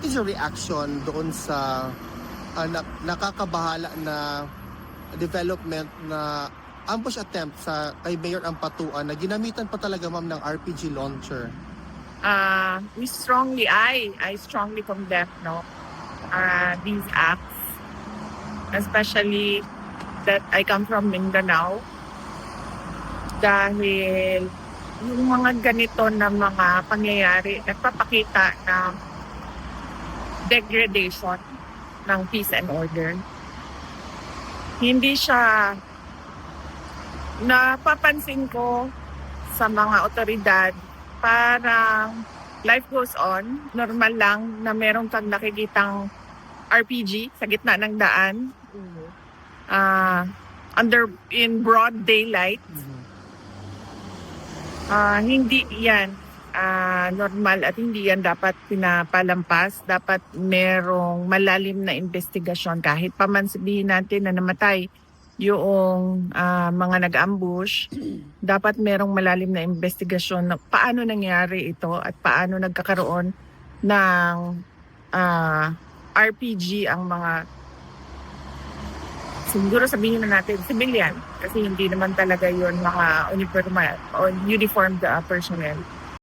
what is your reaction doon sa nakakabahala na development na ambush attempt sa kay Mayor Ampatuan na ginamitan pa talaga ma'am ng RPG launcher? I strongly condemn these acts, especially that I come from Mindanao, dahil yung mga ganito na mga pangyayari nagpapakita ng degradation ng peace and order. Hindi siya napapansin ko sa mga otoridad, parang life goes on, normal lang na merong kang nakikitang RPG sa gitna ng daan, in broad daylight. Hindi yan normal at hindi yan dapat pinapalampas. Dapat merong malalim na investigasyon. Kahit pa man sabihin natin na namatay yung mga nag-ambush, dapat merong malalim na investigasyon na paano nangyari ito at paano nagkakaroon ng RPG ang mga, siguro sabihin na natin, civilian. Kasi hindi naman talaga yun mga uniformed personnel.